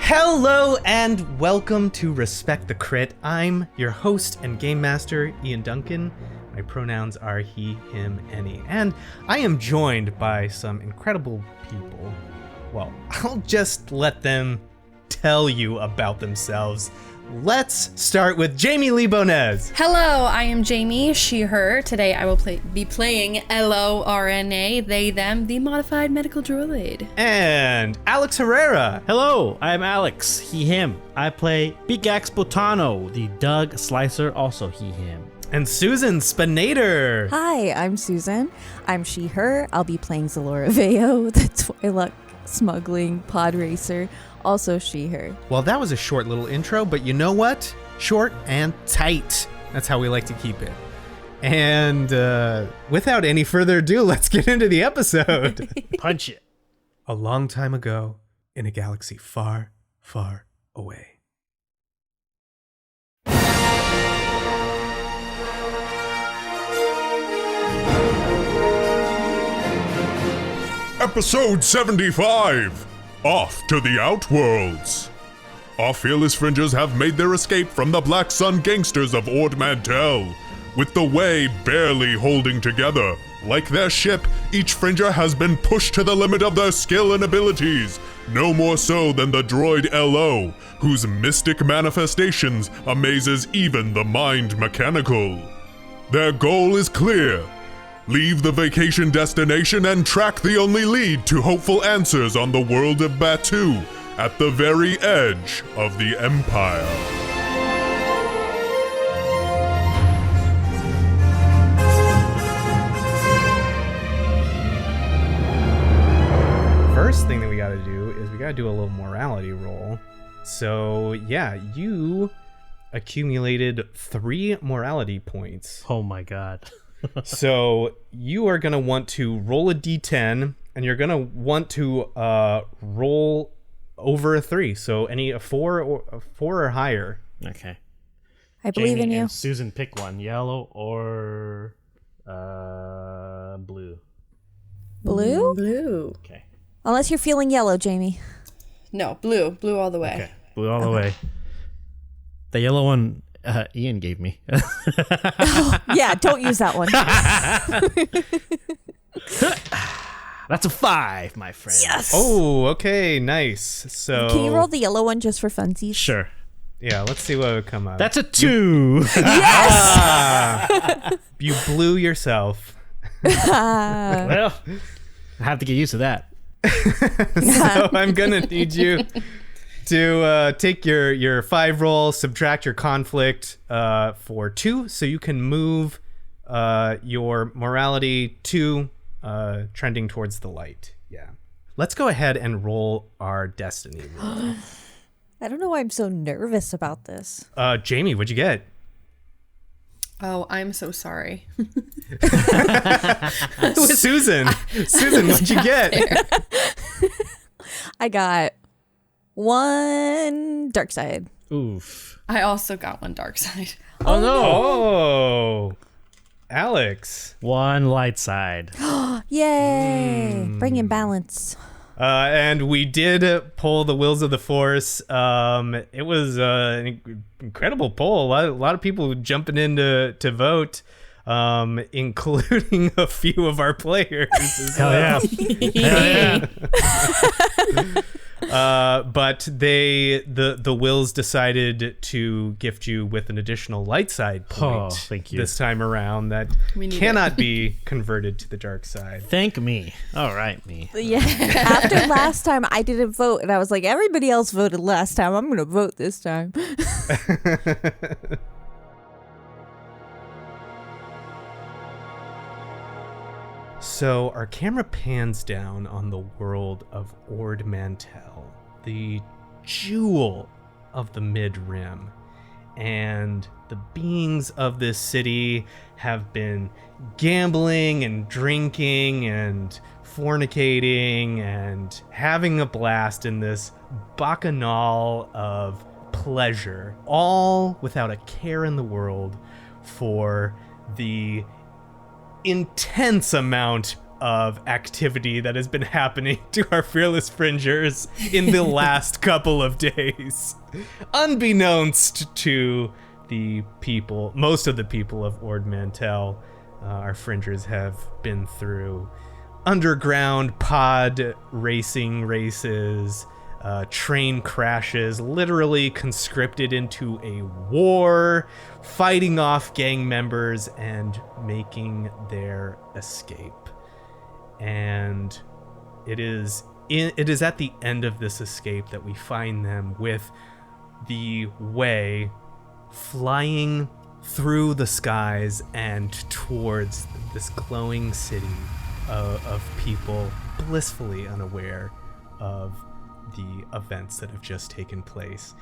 Hello and welcome to Respect the Crit. I'm your host and game master, Ian Duncan. My pronouns are he, him, any. And I am joined by some incredible people. Well, I'll just let them tell you about themselves. Let's start with Jamie Lee-Bonés. Hello, I am Jamie, she, her. Today I will be playing LORNA, they, them, the modified medical droid. And Alex Herrera. Hello, I'm Alex, he, him. I play Beegax Botano, the Doug Slicer, also he, him. And Susan Spenader. Hi, I'm Susan. I'm she, her. I'll be playing Xelora Veo, the Twi'lek smuggling pod racer, also she, her. Well, that was a short little intro, but you know what? Short and tight. That's how we like to keep it. And without any further ado, let's get into the episode. Punch it. A long time ago, in a galaxy far, far away. Episode 75! Off to the Outworlds! Our fearless fringers have made their escape from the Black Sun gangsters of Ord Mantell, with the way barely holding together. Like their ship, each fringer has been pushed to the limit of their skill and abilities, no more so than the droid LO, whose mystic manifestations amazes even the mind mechanical. Their goal is clear. Leave the vacation destination and track the only lead to hopeful answers on the world of Batuu, at the very edge of the Empire. First thing that we gotta do is we gotta do a little morality roll. So yeah, you accumulated 3 morality points. Oh my god. So you are gonna want to roll a d10, and you're gonna want to roll over a 3. So a 4 or higher. Okay. I believe Jamie in you. and Susan, pick one. Yellow or blue. Blue? Blue. Okay. Unless you're feeling yellow, Jamie. No, blue. Blue all the way. Okay. Blue all the way. The yellow one Ian gave me. Yeah, don't use that one. That's a 5, my friend. Yes! Oh, okay, nice. So Can you roll the yellow one just for funsies? Sure. yeah, let's see what would come up. That's a 2. Yes! You blew yourself. Well, I have to get used to that. So I'm gonna need you to take your 5 roll, subtract your conflict for 2, so you can move your morality 2 trending towards the light. Yeah. Let's go ahead and roll our destiny roll. I don't know why I'm so nervous about this. Jamie, what'd you get? Oh, I'm so sorry. Susan, what'd you get? I got 1 dark side. Oof. I also got 1 dark side. Oh no. Oh, Alex. 1 light side. Yay! Bring in balance. And we did pull the Wills of the Force. It was an incredible poll. A lot of people jumping in to vote, including a few of our players. Hell yeah. Hell yeah. But the Wills decided to gift you with an additional light side point. Oh, thank you. This time around that We need cannot be converted to the dark side. Thank me. All right, me. Yeah. After last time, I didn't vote, and I was like, everybody else voted last time. I'm going to vote this time. So our camera pans down on the world of Ord Mantell, the jewel of the Mid-Rim. And the beings of this city have been gambling and drinking and fornicating and having a blast in this bacchanal of pleasure, all without a care in the world for the intense amount of activity that has been happening to our fearless fringers in the last couple of days. Unbeknownst to the people, most of the people of Ord Mantell, our fringers have been through underground pod racing races, train crashes, literally conscripted into a war, fighting off gang members and making their escape. And it is at the end of this escape that we find them with the way flying through the skies and towards this glowing city of people blissfully unaware of the events that have just taken place.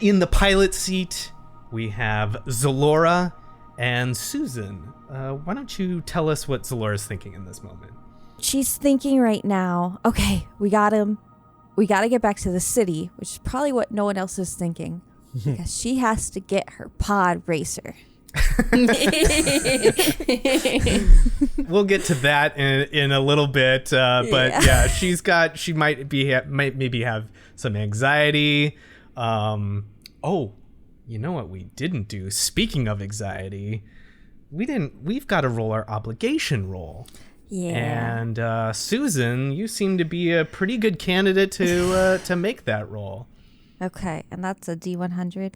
In the pilot seat, we have Xelora and Susan. Why don't you tell us what Zelora's thinking in this moment? She's thinking right now, okay, we got him. We got to get back to the city, which is probably what no one else is thinking. Because she has to get her pod racer. We'll get to that in a little bit, but yeah, she might maybe have some anxiety. Oh, you know what we didn't do? Speaking of anxiety, we've got to roll our obligation roll. Yeah. And Susan, you seem to be a pretty good candidate to make that roll. Okay, and that's a D100?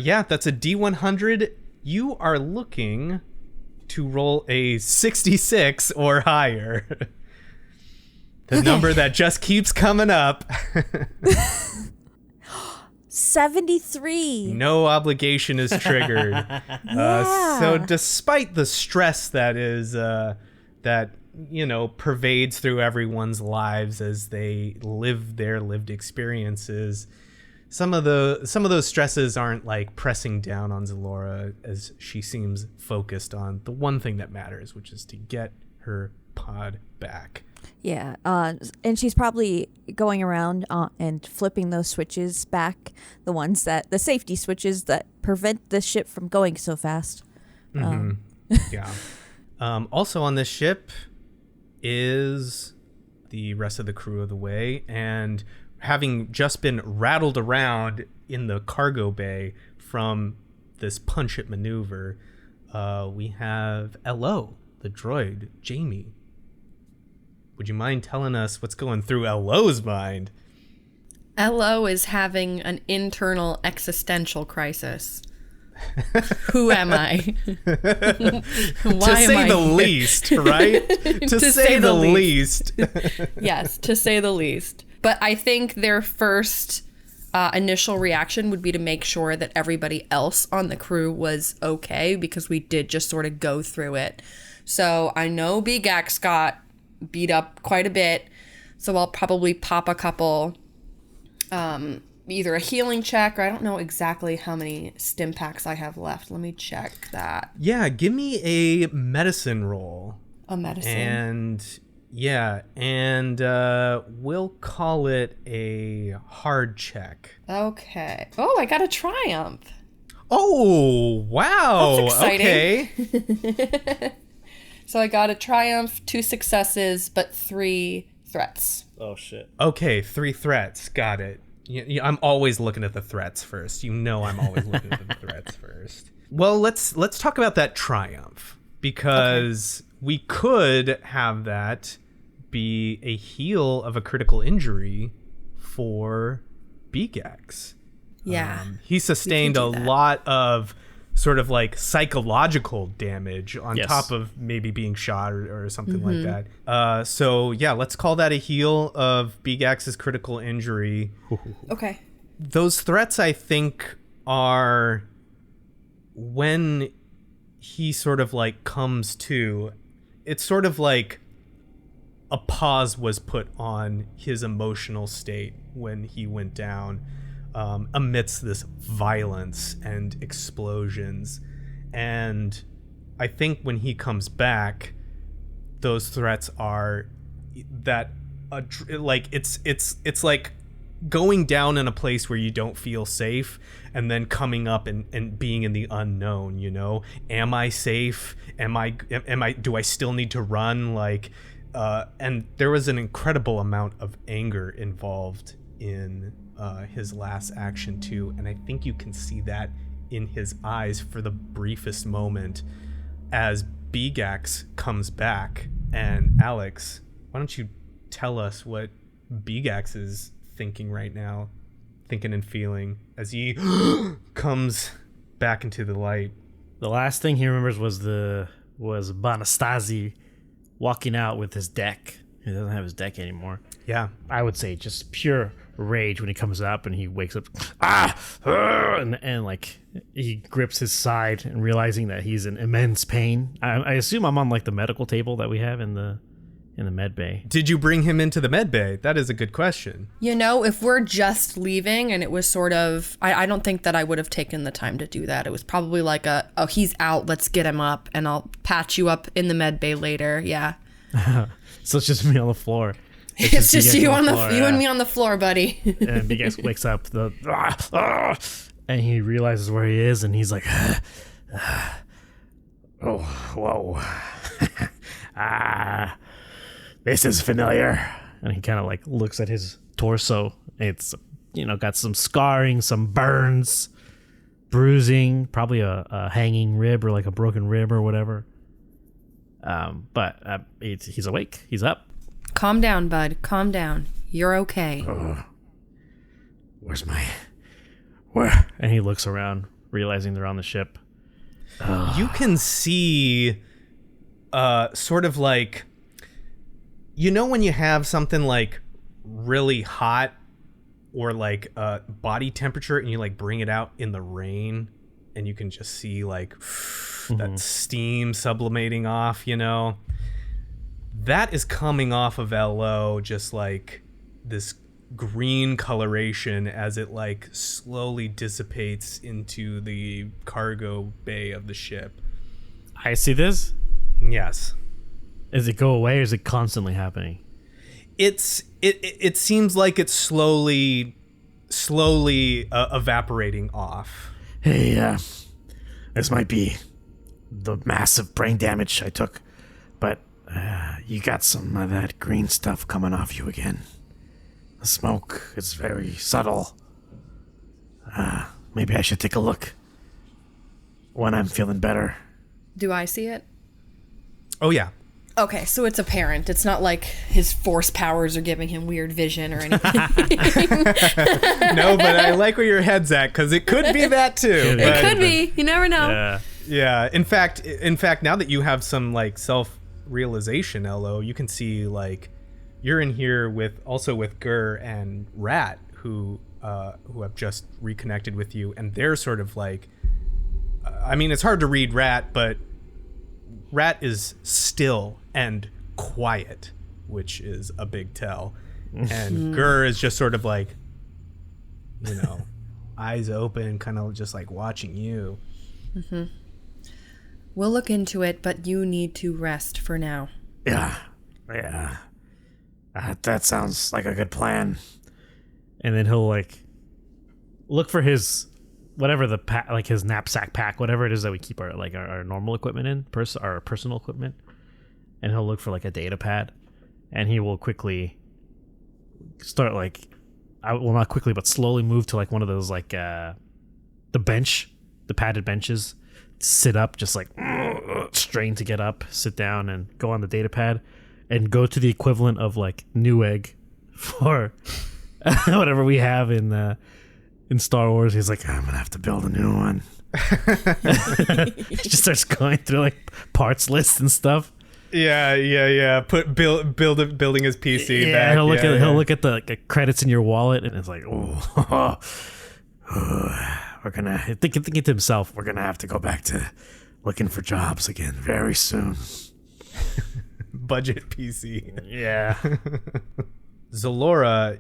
Yeah, that's a D100. You are looking to roll a 66 or higher. The number that just keeps coming up. 73. No obligation is triggered. So despite the stress that is pervades through everyone's lives as they live their lived experiences, some of those stresses aren't like pressing down on Xelora, as she seems focused on the one thing that matters, which is to get her pod back. Yeah, and she's probably going around and flipping those switches back, the safety switches that prevent the ship from going so fast. Yeah. Also on this ship is the rest of the crew of the Way, and having just been rattled around in the cargo bay from this punch-it maneuver, we have LO, the droid, Jamie. Would you mind telling us what's going through LO's mind? LO is having an internal existential crisis. Who am I? To say the least, right? To say the least. Yes, to say the least. But I think their first initial reaction would be to make sure that everybody else on the crew was okay, because we did just sort of go through it. So I know Beegax got beat up quite a bit, so I'll probably pop a couple, either a healing check, or I don't know exactly how many stim packs I have left. Let me check that. Yeah, give me a medicine roll. A medicine. And yeah, and we'll call it a hard check. Okay. Oh, I got a triumph. Oh, wow. That's exciting. Okay. So I got a triumph, 2 successes, but 3 threats. Oh, shit. Okay, 3 threats. Got it. I'm always looking at the threats first. You know I'm always looking at the threats first. Well, let's talk about that triumph, because we could have that be a heal of a critical injury for Beegax. Yeah. He sustained a lot of sort of like psychological damage on top of maybe being shot or something like that. So yeah, let's call that a heal of Beegax's critical injury. Okay. Those threats, I think, are when he sort of like comes to, it's sort of like a pause was put on his emotional state when he went down. Amidst this violence and explosions. And I think when he comes back, those threats are that like it's like going down in a place where you don't feel safe and then coming up and being in the unknown, you know? Am I safe? Do I still need to run? And there was an incredible amount of anger involved in his last action too, and I think you can see that in his eyes for the briefest moment as Beegax comes back. And Alex, why don't you tell us what Beegax is thinking right now, thinking and feeling as he comes back into the light. The last thing he remembers was Banastasi walking out with his deck. He doesn't have his deck anymore. Yeah. I would say just pure rage when he comes up and he wakes up and like he grips his side and realizing that he's in immense pain. I assume I'm on like the medical table that we have in the med bay. Did you bring him into the med bay? That is a good question. You know, if we're just leaving and it was sort of, I don't think that I would have taken the time to do that. It was probably like oh, he's out, let's get him up, and I'll patch you up in the med bay later. Yeah. So it's just me on the floor. It's just you on the floor, you and me on the floor, buddy. And Beegax wakes up and he realizes where he is, and he's like, oh, whoa. This is familiar. And he kind of like looks at his torso. It's, you know, got some scarring, some burns, bruising, probably a hanging rib or like a broken rib or whatever. But he's awake. He's up. Calm down, bud. Calm down. You're okay. Where? And he looks around, realizing they're on the ship. You can see sort of like, you know, when you have something like really hot or like body temperature and you like bring it out in the rain and you can just see like that steam sublimating off, you know? That is coming off of LO, just like this green coloration as it like slowly dissipates into the cargo bay of the ship. I see this? Yes. Does it go away or is it constantly happening? It seems like it's slowly evaporating off. Hey, this might be the massive brain damage I took, but you got some of that green stuff coming off you again. The smoke is very subtle. Maybe I should take a look when I'm feeling better. Do I see it? Oh, yeah. Okay, so it's apparent. It's not like his force powers are giving him weird vision or anything. No, but I like where your head's at, because it could be that too. It could be. You never know. Yeah. In fact, now that you have some like self-realization, LO, you can see like you're in here with Gur and Rat, who have just reconnected with you, and they're sort of like, I mean, it's hard to read Rat, but Rat is still and quiet, which is a big tell. And Gur is just sort of like, you know, eyes open, kind of just like watching you. Mm-hmm. We'll look into it, but you need to rest for now. Yeah. That sounds like a good plan. And then he'll like look for his whatever the like his knapsack pack, whatever it is that we keep our normal equipment in, our personal equipment, and he'll look for like a data pad, and he will quickly start like, not quickly, but slowly move to like one of those like the padded benches, sit up, just like strain to get up, sit down, and go on the data pad, and go to the equivalent of like Newegg for whatever we have in Star Wars. He's like, I'm gonna have to build a new one. He just starts going through like parts lists and stuff. Yeah. Building his PC. Yeah, back. He'll look at the credits in your wallet, and it's like, we're gonna thinking to himself, we're gonna have to go back to looking for jobs again very soon. Budget PC. Yeah. Xelora,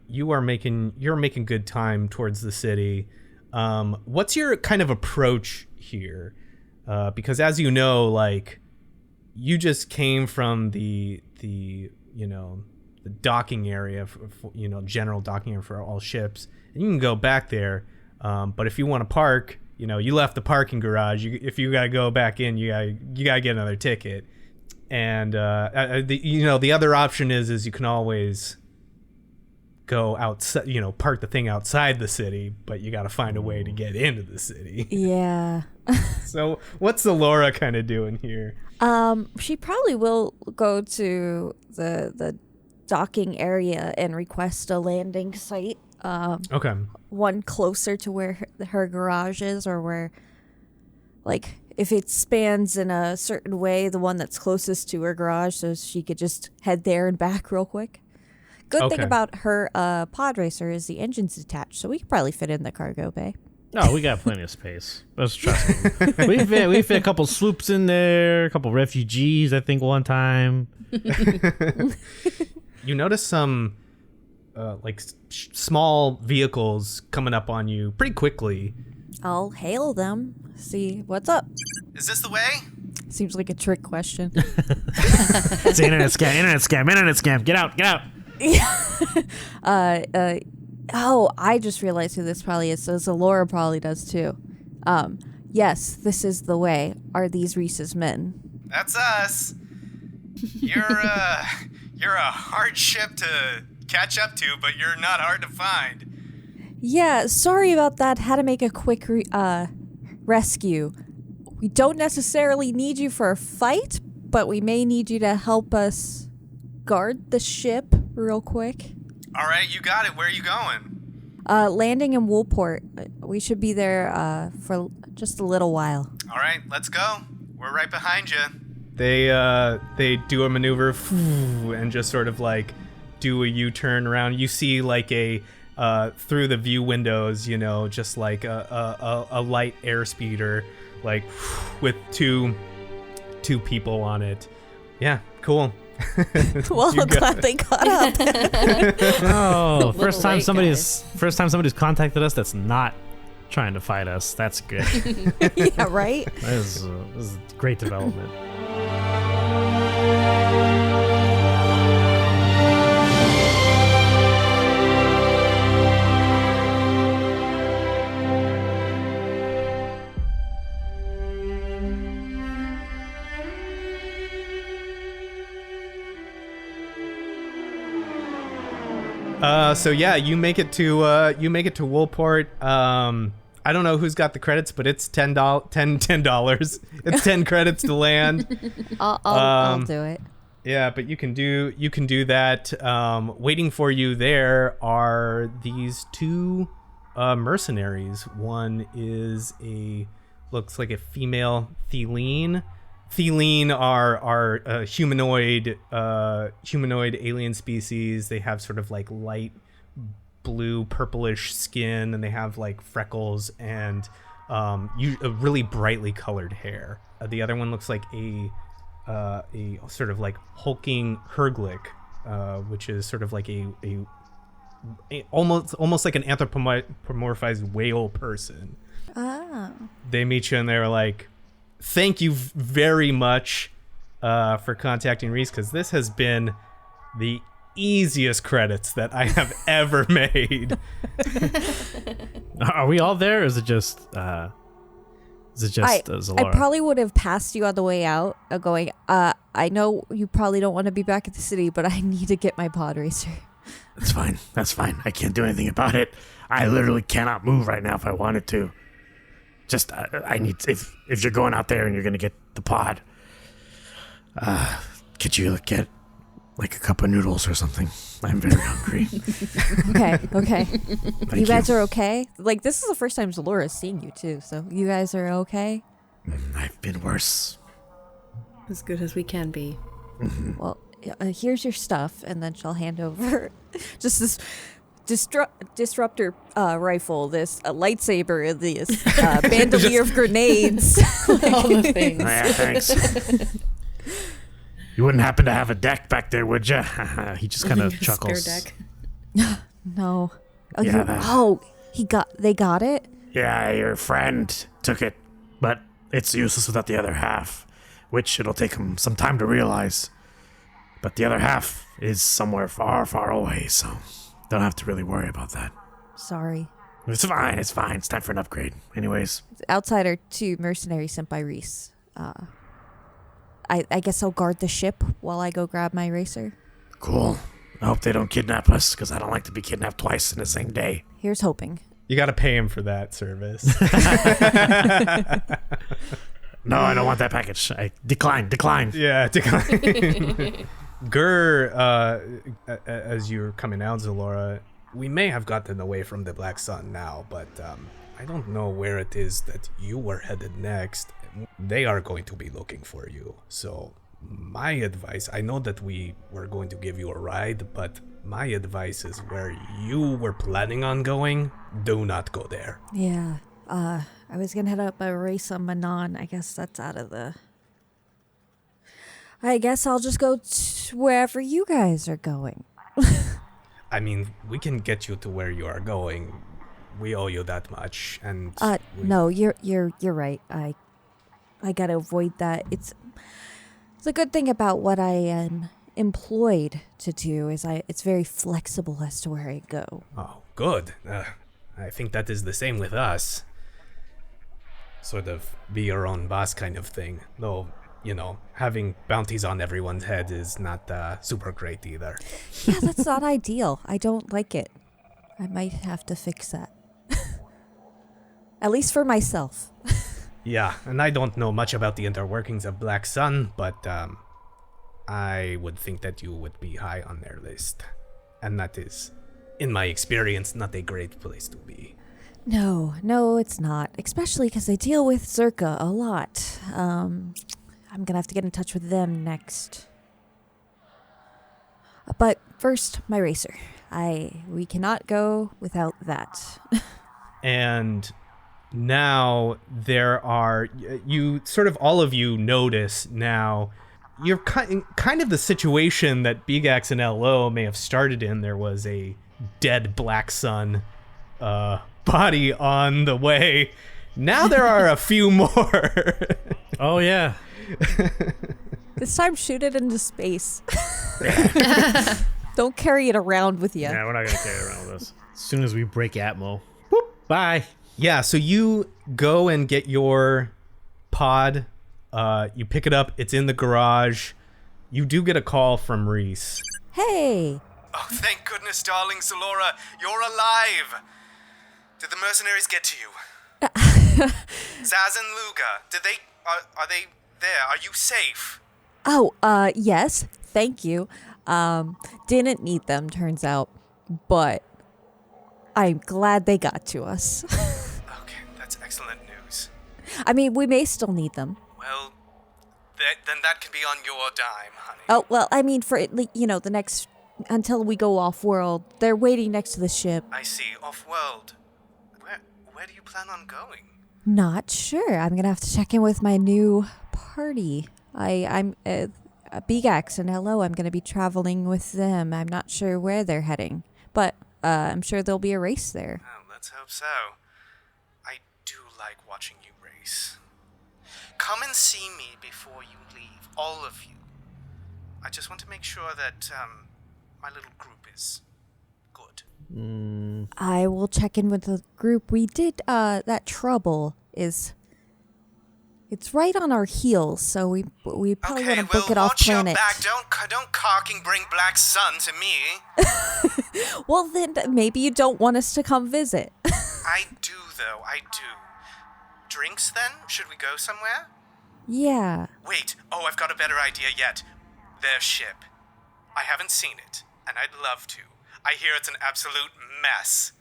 you're making good time towards the city. What's your kind of approach here? Because as you know, like, you just came from the docking area, general docking area for all ships. And you can go back there, but if you want to park, you left the parking garage. If you gotta go back in, you gotta get another ticket. And the other option is you can always go outside, park the thing outside the city, but you got to find a way to get into the city. Yeah. So what's Xelora kind of doing here? She probably will go to the docking area and request a landing site. Okay. One closer to where her garage is, or where, like, if it spans in a certain way, the one that's closest to her garage, so she could just head there and back real quick. Good thing about her pod racer is the engine's detached, so we could probably fit in the cargo bay. Oh, we got plenty of space. Let's trust me. We fit a couple sloops in there, a couple refugees, I think, one time. You notice some small vehicles coming up on you pretty quickly. I'll hail them, see what's up. Is this the way? Seems like a trick question. It's an internet scam. Get out. I just realized who this probably is. So Xelora probably does too. Yes, this is the way. Are these Reese's men? That's us. You're a hard ship to catch up to, but you're not hard to find. Yeah, sorry about that. Had to make a quick rescue. We don't necessarily need you for a fight, but we may need you to help us guard the ship real quick. All right, you got it. Where are you going? Landing in Woolport. We should be there for just a little while. All right, let's go. We're right behind you. They do a maneuver and just sort of like do a U-turn around. You see like a through the view windows, just like a light airspeeder, like with two people on it. Yeah, cool. Well, I'm glad they caught up. Oh, first time somebody's contacted us that's not trying to fight us. That's good. Yeah, right? This is great development. So yeah, you make it to Woolport. I don't know who's got the credits, but it's $10. It's 10 credits to land. I'll do it. Yeah, but you can do that. Waiting for you there are these two mercenaries. One is looks like a female Theline. Theline are a humanoid alien species. They have sort of like light blue purplish skin, and they have like freckles and a really brightly colored hair. The other one looks like a sort of like hulking Herglick, which is sort of like a almost like an anthropomorphized whale person. Oh. They meet you and they're like, thank you very much for contacting Reese, because this has been the easiest credits that I have ever made. Are we all there, or is it just Xelora? I probably would have passed you on the way out, going, I know you probably don't want to be back at the city, but I need to get my pod racer. That's fine. I can't do anything about it. I literally cannot move right now if I wanted to. Just, I need, if you're going out there and you're going to get the pod, could you get like a cup of noodles or something? I'm very hungry. Okay. You guys are okay? Like, this is the first time Xelora's seeing you too, so you guys are okay? I've been worse. As good as we can be. Mm-hmm. Well, here's your stuff, and then she'll hand over just this disruptor rifle, this lightsaber, this bandolier of grenades. All the things. Yeah, thanks. You wouldn't happen to have a deck back there, would you? He just kind of chuckles. Spare deck. No. Yeah, they got it? Yeah, your friend took it, but it's useless without the other half, which it'll take him some time to realize. But the other half is somewhere far, far away, so don't have to really worry about that. Sorry. It's fine. It's time for an upgrade. Anyways. Outside are 2 mercenaries sent by Reese. I guess I'll guard the ship while I go grab my racer. Cool. I hope they don't kidnap us, because I don't like to be kidnapped twice in the same day. Here's hoping. You got to pay him for that service. No, I don't want that package. I decline. Yeah, decline. Gur, as you're coming out, Xelora, we may have gotten away from the Black Sun now, but I don't know where it is that you were headed next. They are going to be looking for you. So my advice, I know that we were going to give you a ride, but my advice is where you were planning on going, do not go there. Yeah. I was gonna head up a race on Manon. I guess that's out of the... I guess I'll just go wherever you guys are going. I mean, we can get you to where you are going. We owe you that much, and no, you're right. I gotta avoid that. It's a good thing about what I am employed to do is it's very flexible as to where I go. Oh, good. I think that is the same with us. Sort of be your own boss kind of thing. Though, you know, having bounties on everyone's head is not super great either. Yeah, that's not ideal. I don't like it. I might have to fix that. At least for myself. Yeah, and I don't know much about the inner workings of Black Sun, but I would think that you would be high on their list. And that is, in my experience, not a great place to be. No, it's not. Especially because I deal with Zerka a lot. I'm gonna have to get in touch with them next. But first, my racer. We cannot go without that. And now there are, all of you notice now, you're kind of the situation that Beegax and LO may have started in. There was a dead Black Sun body on the way. Now there are a few more. Oh, yeah. This time, shoot it into space. Don't carry it around with you. Yeah, we're not going to carry it around with us. As soon as we break Atmo, whoop, bye. Yeah, so you go and get your pod. You pick it up. It's in the garage. You do get a call from Reese. Hey. Oh, thank goodness, darling Xelora. You're alive. Did the mercenaries get to you? Zaz and Luga, are they there? Are you safe? Oh, yes. Thank you. Didn't need them, turns out. But I'm glad they got to us. Okay, that's excellent news. I mean, we may still need them. Well, then that can be on your dime, honey. Oh, well, I mean, for, the next... Until we go off-world. They're waiting next to the ship. I see. Off-world. Where do you plan on going? Not sure. I'm gonna have to check in with my new party. I'm Beegax and Hello. I'm gonna be traveling with them. I'm not sure where they're heading, but I'm sure there'll be a race there. Oh, let's hope so. I do like watching you race. Come and see me before you leave, all of you. I just want to make sure that my little group is good. I will check in with the group. We did, that trouble is... It's right on our heels, so we probably want to book it off planet. Okay, watch your back. Don't cocking bring Black Sun to me. Well, then maybe you don't want us to come visit. I do, though. I do. Drinks, then? Should we go somewhere? Yeah. Wait. Oh, I've got a better idea yet. Their ship. I haven't seen it, and I'd love to. I hear it's an absolute mess.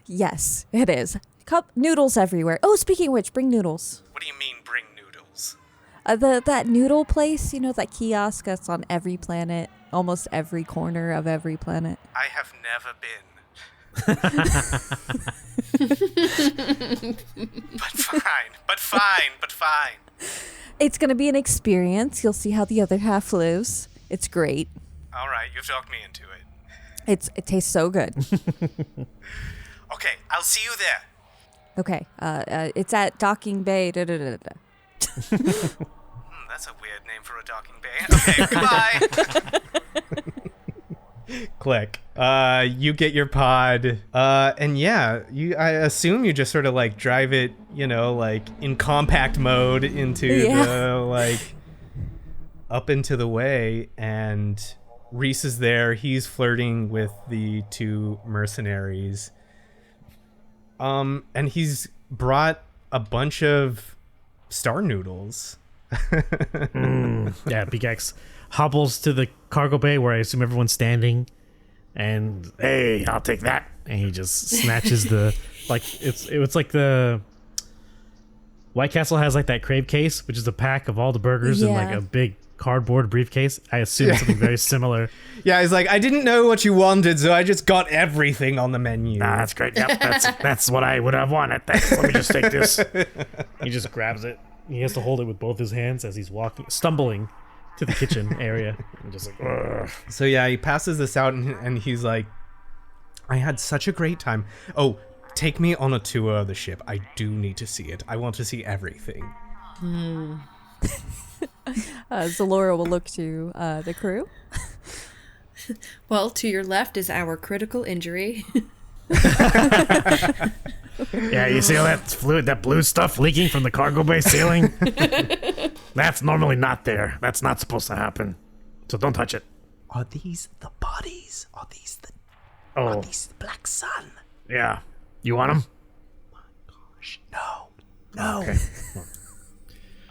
Yes, it is. Cup noodles everywhere. Oh, speaking of which, bring noodles. What do you mean, bring noodles? That noodle place, that kiosk that's on every planet, almost every corner of every planet. I have never been. But fine. It's going to be an experience. You'll see how the other half lives. It's great. All right, you've talked me into it. It tastes so good. Okay, I'll see you there. Okay, it's at Docking Bay. That that's a weird name for a docking bay. Okay, goodbye. Click. You get your pod, and yeah, I assume you just sort of like drive it, like in compact mode into the like up into the way, and Reese is there. He's flirting with the two mercenaries. And he's brought a bunch of star noodles. Yeah, Beegax hobbles to the cargo bay where I assume everyone's standing, and hey, I'll take that. And he just snatches the it's like the White Castle has like that crave case, which is a pack of all the burgers in like a big cardboard briefcase. I assume something very similar. Yeah, he's like, I didn't know what you wanted, so I just got everything on the menu. Nah, that's great. Yep, that's what I would have wanted. Thanks. Let me just take this. He just grabs it. He has to hold it with both his hands as he's stumbling to the kitchen area. And just like, ugh. So yeah, he passes this out, and he's like, I had such a great time. Oh, take me on a tour of the ship. I do need to see it. I want to see everything. Xelora will look to the crew. Well, to your left is our critical injury. Yeah, you see all that fluid, that blue stuff leaking from the cargo bay ceiling? That's normally not there. That's not supposed to happen. So don't touch it. Are these the bodies? Are these the Black Sun? Yeah. You want them? Gosh, no. Okay.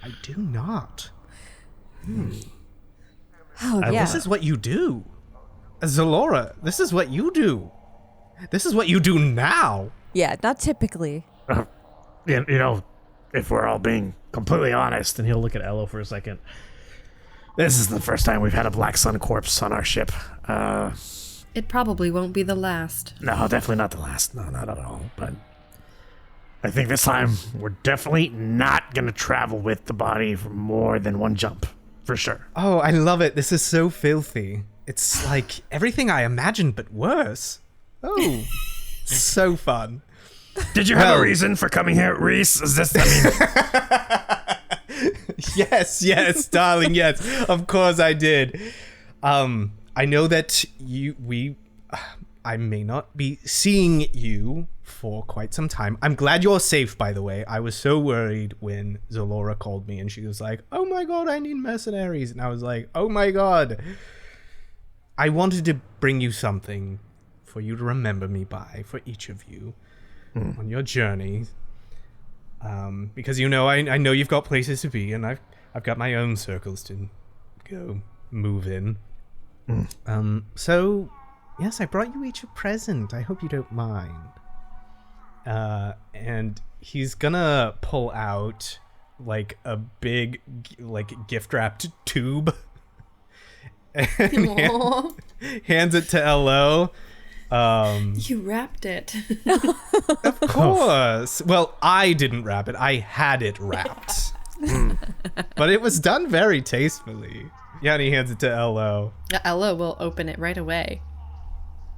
I do not. Oh, yeah. This is what you do. Xelora, this is what you do. This is what you do now. Yeah, not typically. If we're all being completely honest, and he'll look at Ello for a second. This is the first time we've had a Black Sun corpse on our ship. It probably won't be the last. No, definitely not the last. No, not at all. But I think this time we're definitely not going to travel with the body for more than one jump. For sure. Oh, I love it. This is so filthy. It's like everything I imagined, but worse. Oh, so fun. Did you have a reason for coming here, Reese? Is this, Yes, darling, yes. Of course I did. I know that I may not be seeing you for quite some time. I'm glad you're safe, by the way. I was so worried when Xelora called me and she was like, oh my god, I need mercenaries. And I was like, oh my god. I wanted to bring you something for you to remember me by, for each of you on your journey. Because I know you've got places to be, and I've got my own circles to go move in. So yes, I brought you each a present. I hope you don't mind. And he's gonna pull out like a big gift wrapped tube and hands it to Lo. You wrapped it. Of course. Well, I didn't wrap it. I had it wrapped. But it was done very tastefully. Yeah, and he hands it to Lo. Ella will open it right away.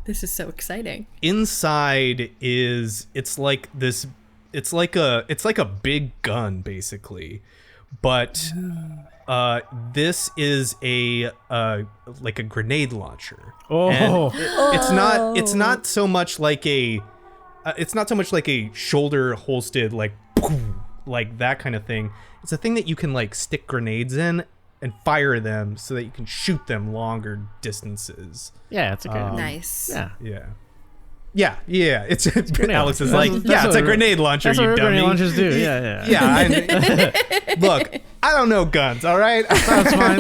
This is so exciting. Inside it's like a big gun basically. But this is a grenade launcher. Oh. It's not so much like a shoulder holstered like that kind of thing. It's a thing that you can like stick grenades in and fire them so that you can shoot them longer distances. Yeah, it's a good. Nice. Yeah. It's Alex is That's it's a grenade launcher. That's you what dummy. grenade launchers do. Yeah. Look, I don't know guns. All right, That's fine.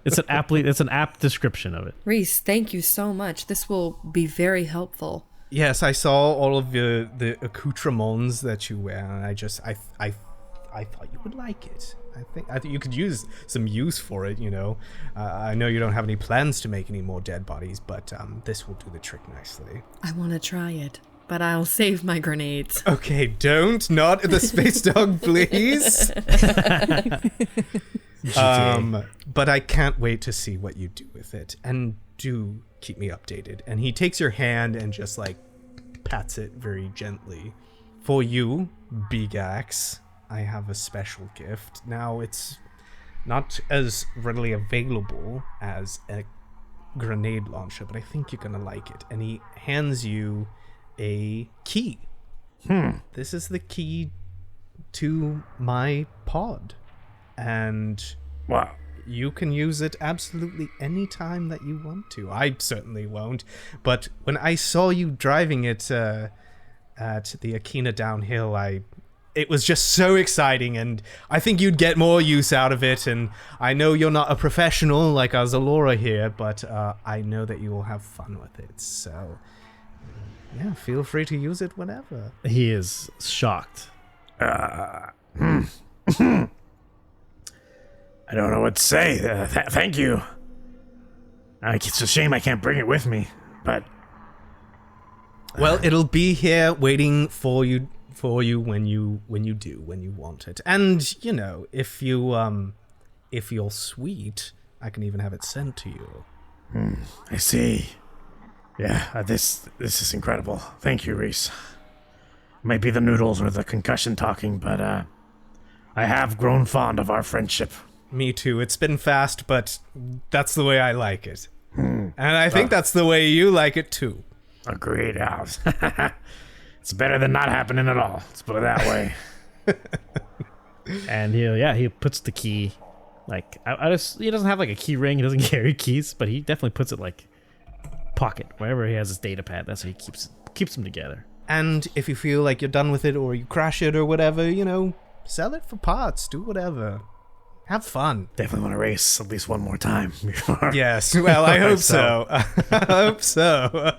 It's an apt description of it. Reese, thank you so much. This will be very helpful. Yes, I saw all of the accoutrements that you wear, and I thought you would like it. I think you could use some use for it. I know you don't have any plans to make any more dead bodies, but this will do the trick nicely. I want to try it, but I'll save my grenades. Okay, not the space dog, please. But I can't wait to see what you do with it, and do keep me updated. And he takes your hand and just like pats it very gently. For you, Beegax, I have a special gift. Now it's not as readily available as a grenade launcher, but I think you're gonna like it. And he hands you a key. This is the key to my pod, and Wow. you can use it absolutely any time that you want to. I certainly won't, but when I saw you driving it at the Akina downhill, it was just so exciting, and I think you'd get more use out of it. And I know you're not a professional like our Xelora here, but I know that you will have fun with it. So, yeah, feel free to use it whenever. He is shocked. I don't know what to say. Thank you. It's a shame I can't bring it with me, but Well, it'll be here waiting for you when you want it. And you know, if you're sweet, I can even have it sent to you. I see. Yeah, this is incredible. Thank you, Reese. Might be the noodles or the concussion talking, but I have grown fond of our friendship. Me too. It's been fast, but that's the way I like it. And I think that's the way you like it too. Agreed, House. It's better than not happening at all. Let's put it that way. And he puts the key, like, he doesn't have like a key ring, he doesn't carry keys, but he definitely puts it like pocket, wherever he has his data pad, that's how he keeps them together. And if you feel like you're done with it or you crash it or whatever, you know, sell it for parts, do whatever. Have fun. Definitely want to race at least one more time before. Yes, well, I hope so. I hope so.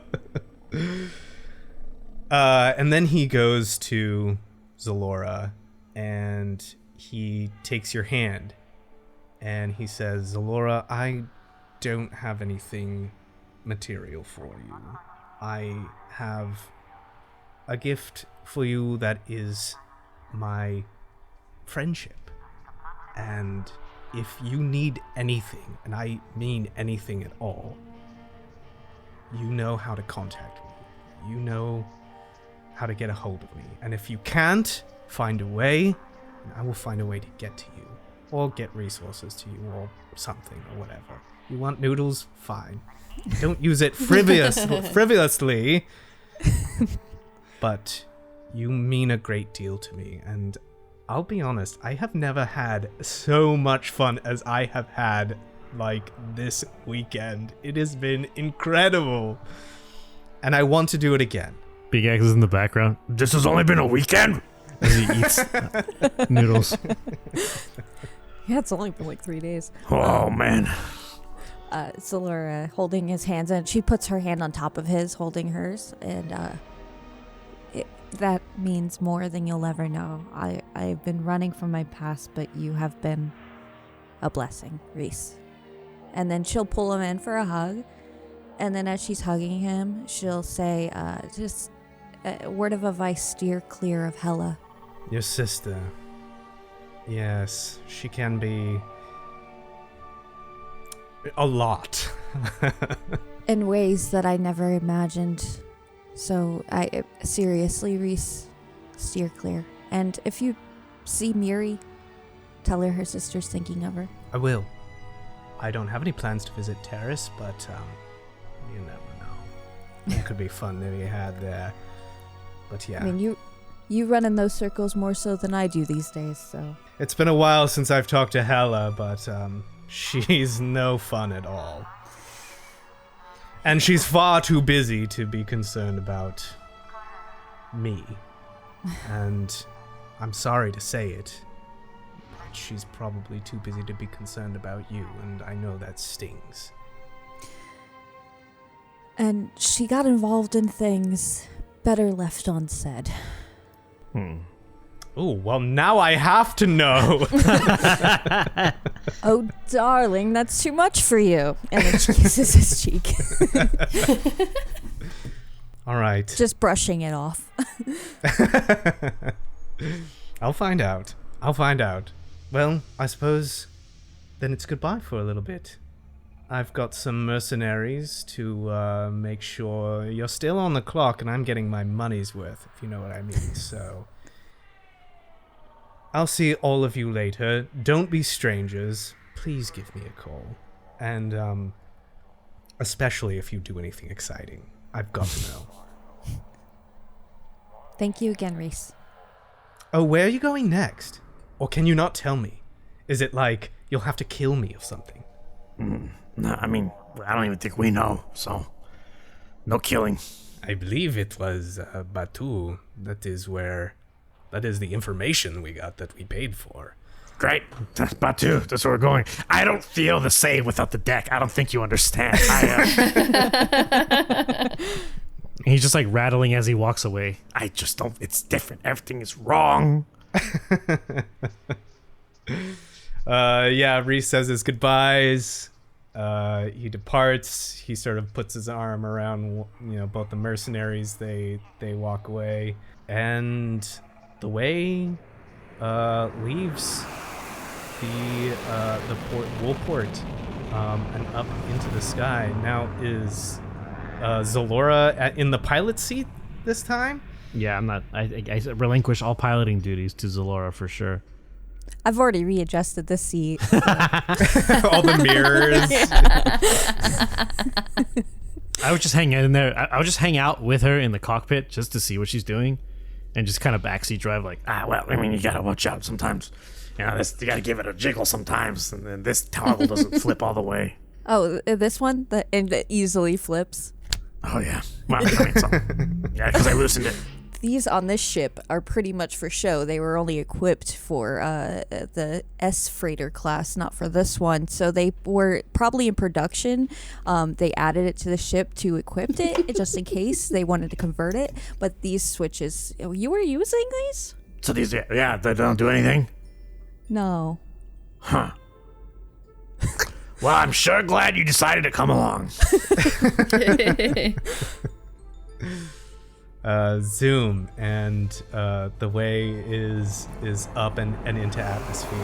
And then he goes to Xelora and he takes your hand and he says, Xelora, I don't have anything material for you. I have a gift for you that is my friendship. And if you need anything, and I mean anything at all, you know how to contact me. You know how to get a hold of me. And if you can't find a way, I will find a way to get to you. Or get resources to you, or something, or whatever. You want noodles? Fine. Don't use it frivolously. But you mean a great deal to me, and I'll be honest, I have never had so much fun as I have had, like, this weekend. It has been incredible. And I want to do it again. Beegax is in the background This has only been a weekend? as he eats noodles. Yeah, it's only been like 3 days. Oh, man. Xelora holding his hands, and she puts her hand on top of his, holding hers, and that means more than you'll ever know. I've been running from my past, but you have been a blessing, Reese. And then she'll pull him in for a hug, and then as she's hugging him, she'll say, just a word of advice, steer clear of Hela. Your sister. Yes, she can be a lot. In ways that I never imagined. So, seriously, Reese, steer clear. And if you see Miri, tell her sister's thinking of her. I will. I don't have any plans to visit Terrace, but you never know. It could be fun to be had there. But yeah. I mean, you run in those circles more so than I do these days, so. It's been a while since I've talked to Hela, but she's no fun at all. And she's far too busy to be concerned about me. And I'm sorry to say it, but she's probably too busy to be concerned about you, and I know that stings. And she got involved in things better left unsaid. Oh, well, now I have to know. Oh, darling, that's too much for you. And then she kisses his cheek. All right. Just brushing it off. I'll find out. Well, I suppose then it's goodbye for a little bit. I've got some mercenaries to make sure you're still on the clock and I'm getting my money's worth, if you know what I mean. So I'll see all of you later. Don't be strangers. Please give me a call. And, especially if you do anything exciting. I've got to know. Thank you again, Reese. Oh, where are you going next? Or can you not tell me? Is it like you'll have to kill me or something? No, I mean, I don't even think we know, so no killing. I believe it was Batuu. That is the information we got that we paid for. Great. That's Batuu. That's where we're going. I don't feel the same without the deck. I don't think you understand. He's just like rattling as he walks away. I just don't. It's different. Everything is wrong. Yeah, Reese says his goodbyes. He departs. He sort of puts his arm around, both the mercenaries. They walk away, and the way leaves the Woolport and up into the sky. Now is Xelora in the pilot seat this time? Yeah, I'm not. I relinquish all piloting duties to Xelora for sure. I've already readjusted the seat. All the mirrors. I would just hang in there. I would just hang out with her in the cockpit just to see what she's doing, and just kind of backseat drive like. Well, I mean, you gotta watch out sometimes. You gotta give it a jiggle sometimes, and then this toggle doesn't flip all the way. Oh, this one? That easily flips? Oh, yeah. Well, I mean, yeah, because I loosened it. These on this ship are pretty much for show. They were only equipped for the S freighter class, not for this one. So they were probably in production. They added it to the ship to equip it, just in case they wanted to convert it. But these switches, you were using these? So these, yeah, they don't do anything? No. Huh. Well, I'm sure glad you decided to come along. Zoom, and the way is up and into atmosphere.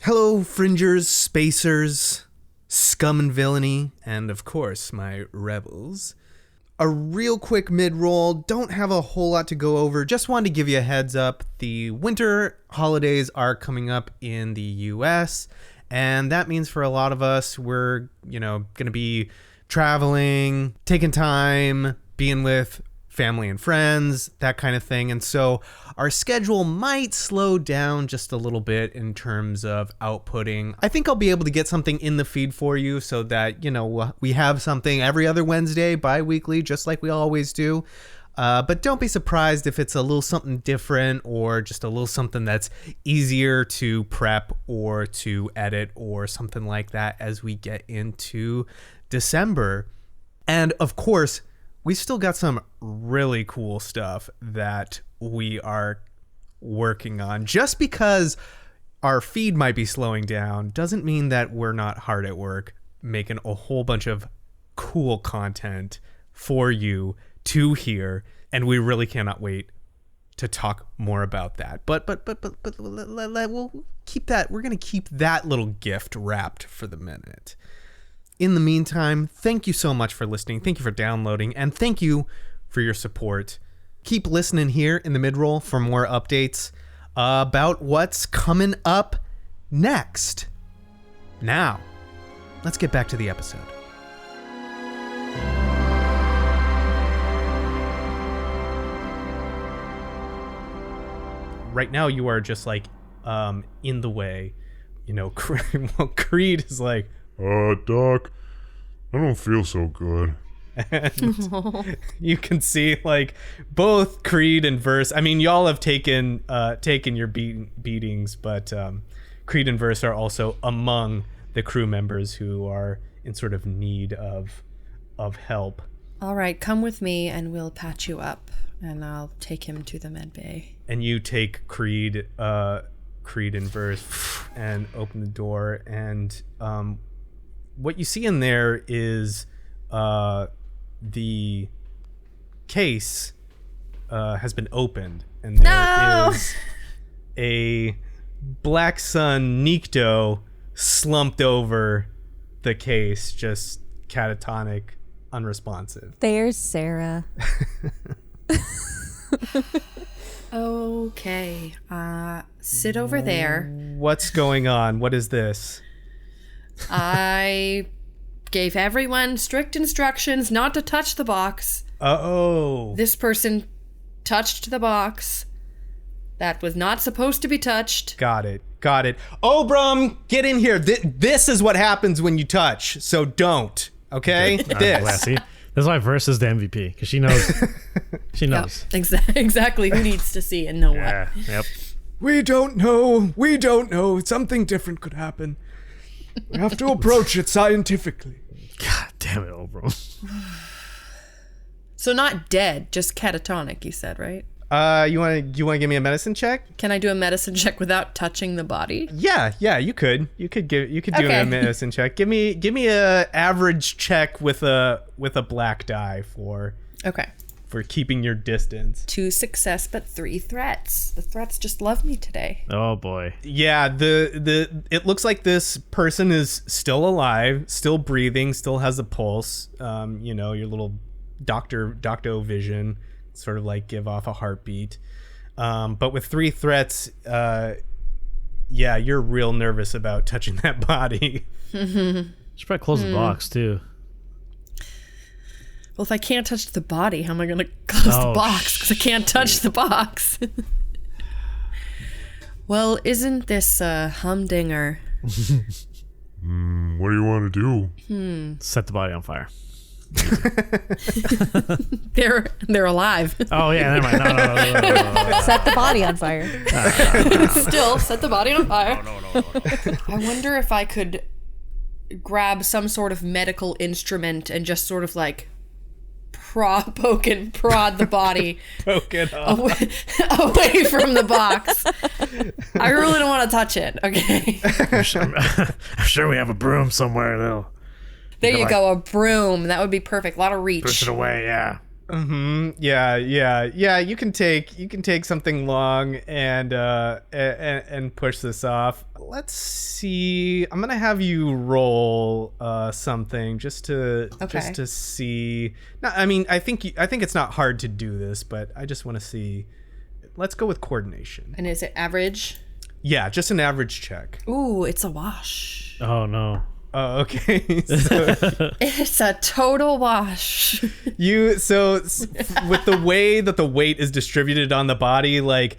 Hello, fringers, spacers, scum and villainy, and of course, my rebels. A real quick mid-roll, don't have a whole lot to go over, just wanted to give you a heads up. The winter holidays are coming up in the US, and that means for a lot of us, we're, going to be traveling, taking time, being with family and friends, that kind of thing. And so our schedule might slow down just a little bit in terms of outputting. I think I'll be able to get something in the feed for you so that, we have something every other Wednesday, bi-weekly, just like we always do. But don't be surprised if it's a little something different or just a little something that's easier to prep or to edit or something like that as we get into December. And of course, we still got some really cool stuff that we are working on. Just because our feed might be slowing down doesn't mean that we're not hard at work making a whole bunch of cool content for you to hear, and we really cannot wait to talk more about that. But we'll keep that. We're going to keep that little gift wrapped for the minute. In the meantime, thank you so much for listening. Thank you for downloading, and thank you for your support. Keep listening here in the mid-roll for more updates about what's coming up next. Now, let's get back to the episode. Right now, you are just like in the way. Creed is like, Doc, I don't feel so good. And you can see like both Creed and Verse. I mean, y'all have taken your beatings, but Creed and Verse are also among the crew members who are in sort of need of help. All right, come with me and we'll patch you up, and I'll take him to the med bay. And you take Creed and Verse and open the door, and what you see in there is the case has been opened, and there is a Black Sun Nikto slumped over the case, just catatonic, unresponsive. There's Sarah. Okay. Sit over there. What's going on? What is this? I gave everyone strict instructions not to touch the box. Oh. This person touched the box. That was not supposed to be touched. Got it. Oh, Brum, get in here. This is what happens when you touch, so don't. Okay? See? That's why Verse is the MVP, because she knows. She knows. Yep, exactly who needs to see and know Yeah. what. Yep. We don't know. Something different could happen. We have to approach it scientifically. God damn it, old bro. So not dead, just catatonic, you said, right? You want to give me a medicine check? Can I do a medicine check without touching the body? Yeah, you could. You could do Okay. a medicine check. Give me a average check with a black die for keeping your distance. 2 success, but 3 threats. The threats just love me today. Oh boy. Yeah, it looks like this person is still alive, still breathing, still has a pulse. Your little doctor vision sort of like give off a heartbeat. But with 3 threats, you're real nervous about touching that body. Should probably close the box too. Well, if I can't touch the body, how am I going to close the box? Because I can't touch the box. Well, isn't this a humdinger? What do you want to do? Set the body on fire. They're alive. Oh yeah, never mind. No. Set the body on fire. Still, set the body on fire. No. I wonder if I could grab some sort of medical instrument and just sort of like poke and prod the body Poke it off. away from the box. I really don't want to touch it. Okay. I'm sure we have a broom somewhere that'll There you go, a broom. That would be perfect. A lot of reach. push it away. Yeah. Yeah. You can take something long and push this off. Let's see. I'm gonna have you roll something just to see. No, I mean, I think it's not hard to do this, but I just want to see. Let's go with coordination. And is it average? Yeah, just an average check. Ooh, it's a wash. Oh no. Oh, okay. So It's a total wash. with the way that the weight is distributed on the body, like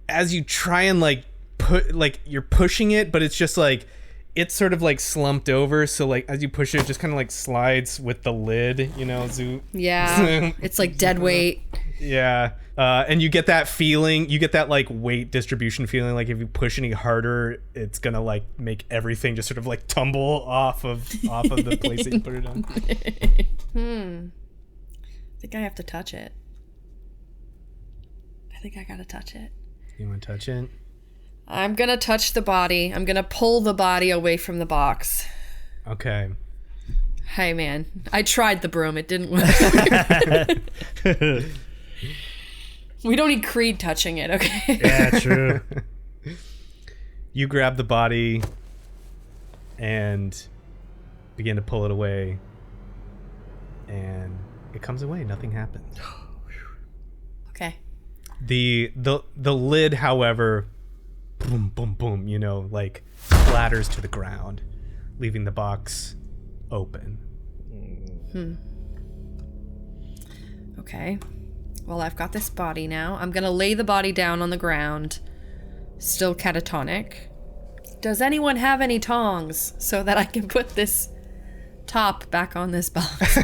as you try and like put, like you're pushing it, but it's just like it's sort of like slumped over. So like as you push it, it just kind of like slides with the lid, zoom. Yeah, it's like dead weight. Yeah. And you get that feeling, you get that like weight distribution feeling, like if you push any harder, it's gonna like make everything just sort of like tumble off of the place that you put it on. I think I have to touch it. I think I gotta touch it. You want to touch it? I'm gonna touch the body. I'm gonna pull the body away from the box. Okay. Hey man, I tried the broom. It didn't work. We don't need Creed touching it, okay? Yeah, true. You grab the body and begin to pull it away, and it comes away. Nothing happens. Okay. The lid, however, boom, boom, boom, like splatters to the ground, leaving the box open. Okay. Well, I've got this body now. I'm gonna lay the body down on the ground, still catatonic. Does anyone have any tongs so that I can put this top back on this box?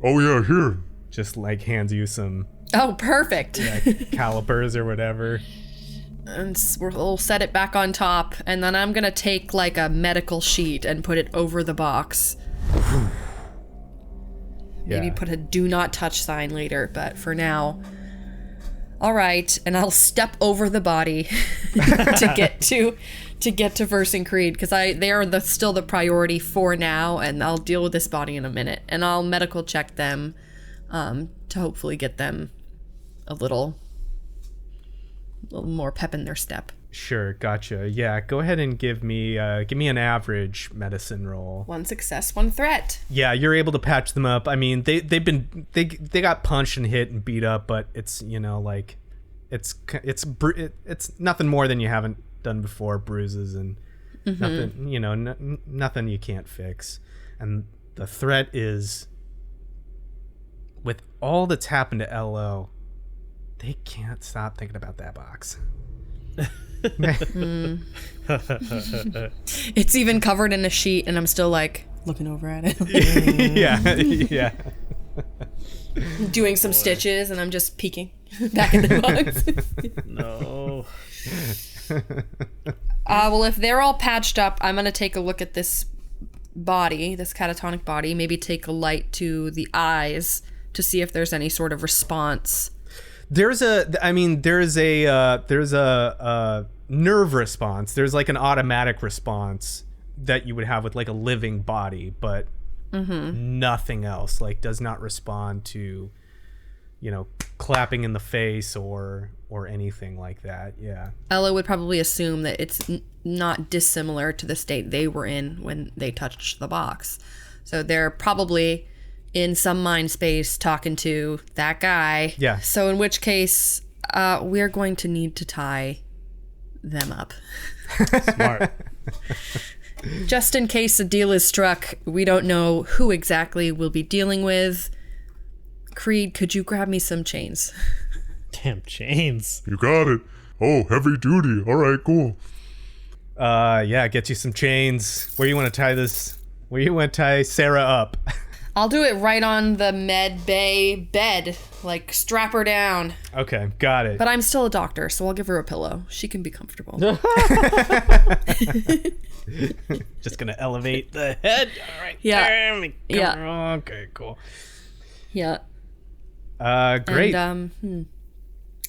Oh yeah, here. Just like hands you some Oh, perfect. calipers or whatever. And we'll set it back on top, and then I'm gonna take like a medical sheet and put it over the box. Maybe put a do not touch sign later, but for now. All right, and I'll step over the body to get to Verse and Creed, because they are still the priority for now, and I'll deal with this body in a minute, and I'll medical check them to hopefully get them a little more pep in their step. Sure, gotcha. Yeah, go ahead and give me an average medicine roll. 1 success, 1 threat. Yeah, you're able to patch them up. I mean, they got punched and hit and beat up, but it's like it's nothing more than you haven't done before. Bruises and nothing nothing you can't fix. And the threat is, with all that's happened to LO, they can't stop thinking about that box. It's even covered in a sheet, and I'm still like looking over at it. yeah. Doing some stitches, and I'm just peeking back in the box. No. Well, if they're all patched up, I'm gonna take a look at this body, this catatonic body. Maybe take a light to the eyes to see if there's any sort of response. There's a nerve response. There's like an automatic response that you would have with like a living body, but nothing else. Like, does not respond to, clapping in the face or anything like that. Yeah. Ella would probably assume that it's not dissimilar to the state they were in when they touched the box. So they're probably in some mind space talking to that guy. Yeah. So in which case, we're going to need to tie them up. Smart. Just in case a deal is struck, we don't know who exactly we'll be dealing with. Creed, could you grab me some chains? Damn chains. You got it. Oh, heavy duty. All right, cool. Yeah, get you some chains. Where you want to tie this? Where you want to tie Sarah up? I'll do it right on the med bay bed. Like, strap her down. Okay, got it. But I'm still a doctor, so I'll give her a pillow. She can be comfortable. Just gonna elevate the head. All right. Yeah. Yeah. Okay, cool. Yeah. Great. And,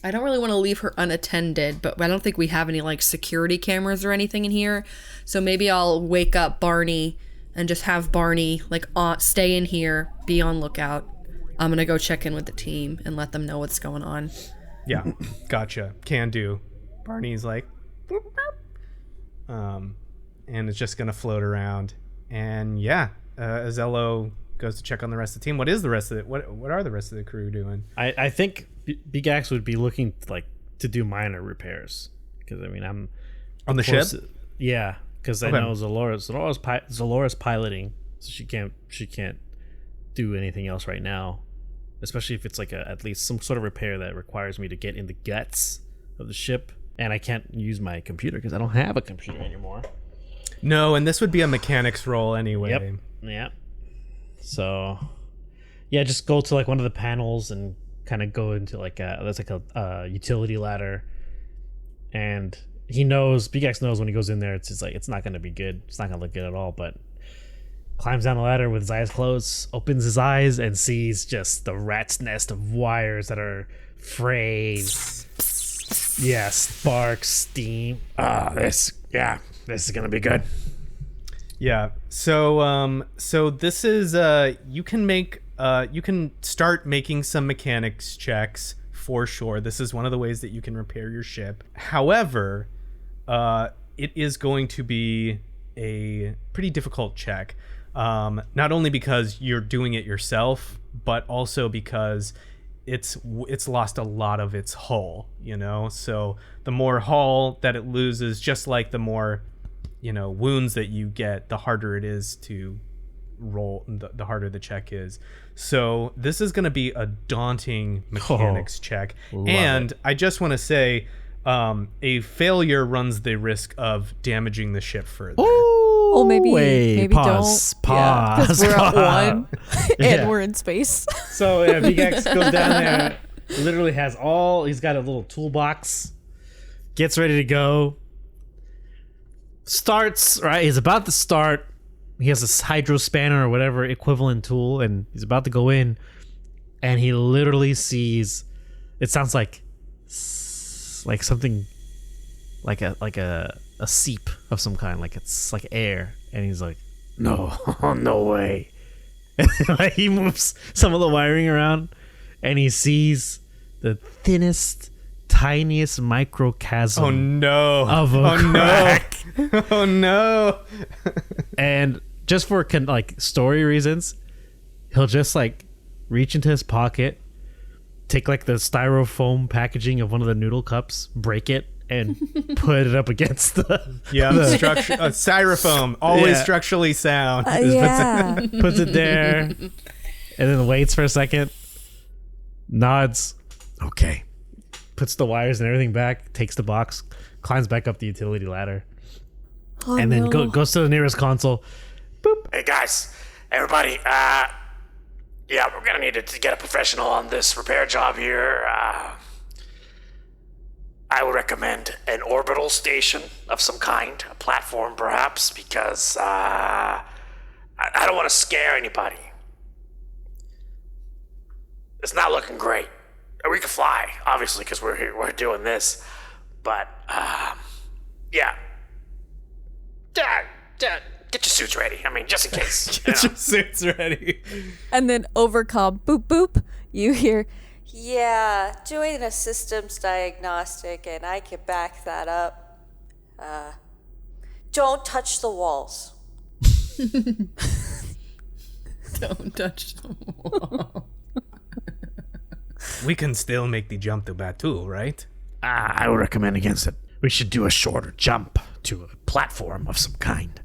I don't really want to leave her unattended, but I don't think we have any like security cameras or anything in here. So maybe I'll wake up Barney and just have Barney like stay in here, be on lookout. I'm gonna go check in with the team and let them know what's going on. Yeah, gotcha. Can do. Barney's like, boop, boop. And it's just gonna float around. And yeah, Azello goes to check on the rest of the team. What is the rest of it? What are the rest of the crew doing? I think Beegax would be looking to do minor repairs, because I mean I'm on the ship. Yeah, because I know Xelora's piloting, so she can't do anything else right now, especially if it's like at least some sort of repair that requires me to get in the guts of the ship, and I can't use my computer because I don't have a computer anymore. No, and this would be a mechanics role anyway. Yep. So, yeah, just go to like one of the panels and kind of go into there's like a utility ladder, and Beegax knows when he goes in there, it's just like it's not going to be good. It's not going to look good at all. But climbs down the ladder with his eyes closed, opens his eyes, and sees just the rat's nest of wires that are frayed. Yeah, sparks, steam. This is gonna be good. Yeah. So this is you can start making some mechanics checks for sure. This is one of the ways that you can repair your ship. However, it is going to be a pretty difficult check. Not only because you're doing it yourself, but also because it's lost a lot of its hull, So the more hull that it loses, just like the more wounds that you get, the harder it is to roll, the harder the check is. So this is going to be a daunting mechanics check. And I just want to say, a failure runs the risk of damaging the ship further. Oh, maybe pause, don't. Because we're at one and we're in space. So yeah, Beegax goes down there, literally he's got a little toolbox, gets ready to go, starts, right? He's about to start. He has this hydro spanner or whatever equivalent tool, and he's about to go in, and he literally sees, it sounds like something like a seep of some kind, like it's like air, and he's like, No way. like he moves some of the wiring around, and he sees the thinnest, tiniest microcosm. Oh no! Of a crack. No! Oh no! And just for like story reasons, he'll just like reach into his pocket, take like the styrofoam packaging of one of the noodle cups, break it, and put it up against the styrofoam, always Yeah. structurally sound. Yeah. puts it there, and then waits for a second, nods, okay, puts the wires and everything back, takes the box, climbs back up the utility ladder, and then goes to the nearest console. Boop. Hey guys, everybody, yeah, we're gonna need to get a professional on this repair job here. I would recommend an orbital station of some kind, a platform perhaps, because I don't want to scare anybody. It's not looking great. We can fly, obviously, because we're here, we're doing this, but yeah. Get your suits ready. I mean, just in case. Get your suits ready. And then overcom, boop, boop, you hear, yeah, doing a systems diagnostic, and I can back that up. Don't touch the walls. Don't touch the wall. We can still make the jump to Batuu, right? I would recommend against it. We should do a shorter jump to a platform of some kind.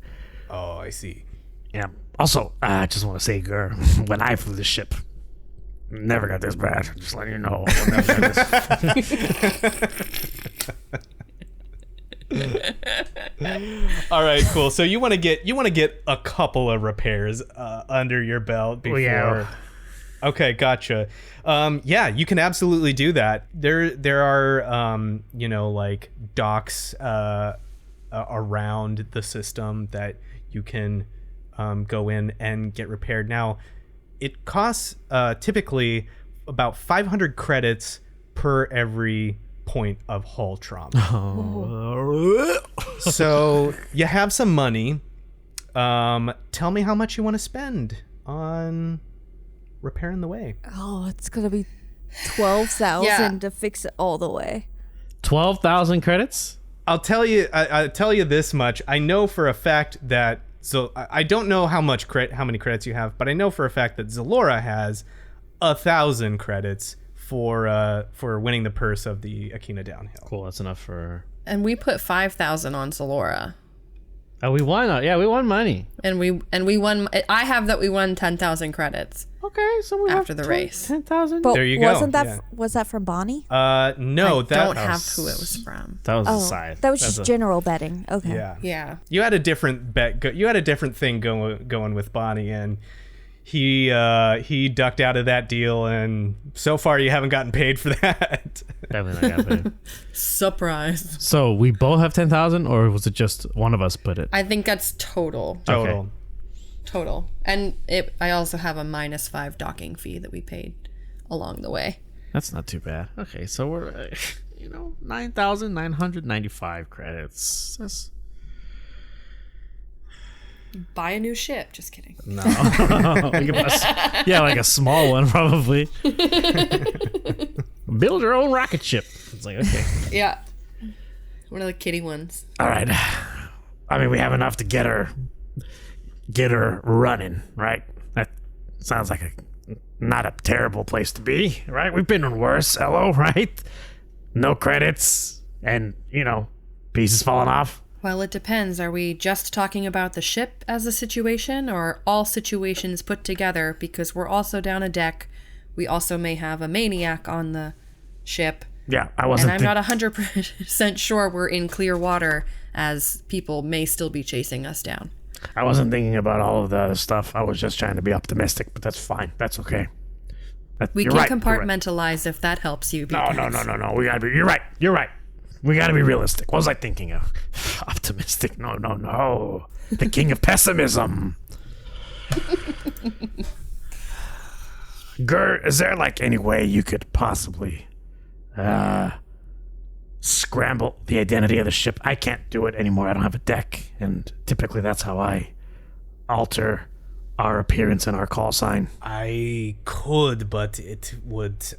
Oh, I see. Yeah. Also, I just want to say, Gur, when I flew the ship, never got this bad. Just letting you know. I'll never get this. All right, cool. So you want to get a couple of repairs under your belt before. Yeah. Okay, gotcha. Yeah, you can absolutely do that. There are like docks around the system that you can go in and get repaired. Now, it costs typically about 500 credits per every point of hull trauma. So you have some money. Tell me how much you want to spend on repairing the way. Oh, it's going to be 12,000 Yeah. to fix it all the way. 12,000 credits. I'll tell you this much. I know for a fact that I don't know how many credits you have, but I know for a fact that Xelora has 1,000 credits for winning the purse of the Akina Downhill. Cool, that's enough for. And we put 5,000 on Xelora. Oh, we won. Yeah, we won money. And we won. I have that we won 10,000 credits. Okay, so we After the race. 10,000. But There you go, wasn't that yeah. Was that from Bonnie? No, I that don't have who it was from. That was Oh, the side. that was just general betting. Okay. yeah. Yeah. You had a different bet. You had a different thing going with Bonnie, and he ducked out of that deal, and so far you haven't gotten paid for that. Definitely not got paid. Surprise. So we both have 10,000, or was it just one of us put it? I think that's total. Total. Total. And I also have a -5 docking fee that we paid along the way. That's not too bad. Okay, so we're 9,995 credits. That's Buy a new ship. Just kidding. no. We can yeah, like a small one probably. Build your own rocket ship. It's like okay. Yeah. One of the kitty ones. All right. I mean, we have enough to get her running, right? That sounds like not a terrible place to be, right? We've been in worse, hello, right? No credits, and pieces falling off. Well, it depends. Are we just talking about the ship as a situation, or all situations put together? Because we're also down a deck. We also may have a maniac on the ship. Yeah, I wasn't. And I'm not 100% sure we're in clear water, as people may still be chasing us down. I wasn't thinking about all of the other stuff. I was just trying to be optimistic, but that's fine. That's okay. We You're can right, you're right. compartmentalize if that helps you. No. We gotta be. You're right. We gotta be realistic. What was I thinking of? Optimistic? No. The king of pessimism. Gur, is there any way you could possibly scramble the identity of the ship? I can't do it anymore. I don't have a deck, and typically that's how I alter our appearance and our call sign. I could, but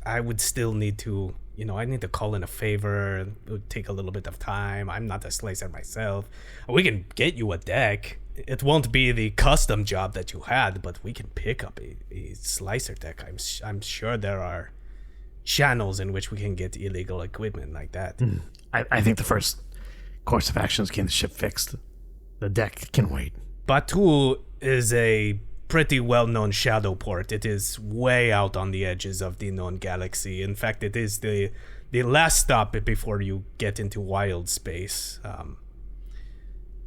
I would still need to I need to call in a favor. It would take a little bit of time. I'm not a slicer myself. We can get you a deck. It won't be the custom job that you had, but we can pick up a slicer deck. I'm sure there are channels in which we can get illegal equipment like that. I think the first course of action is getting the ship fixed. The deck can wait. Batuu is a pretty well-known shadow port. It is way out on the edges of the known galaxy. In fact, it is the last stop before you get into wild space.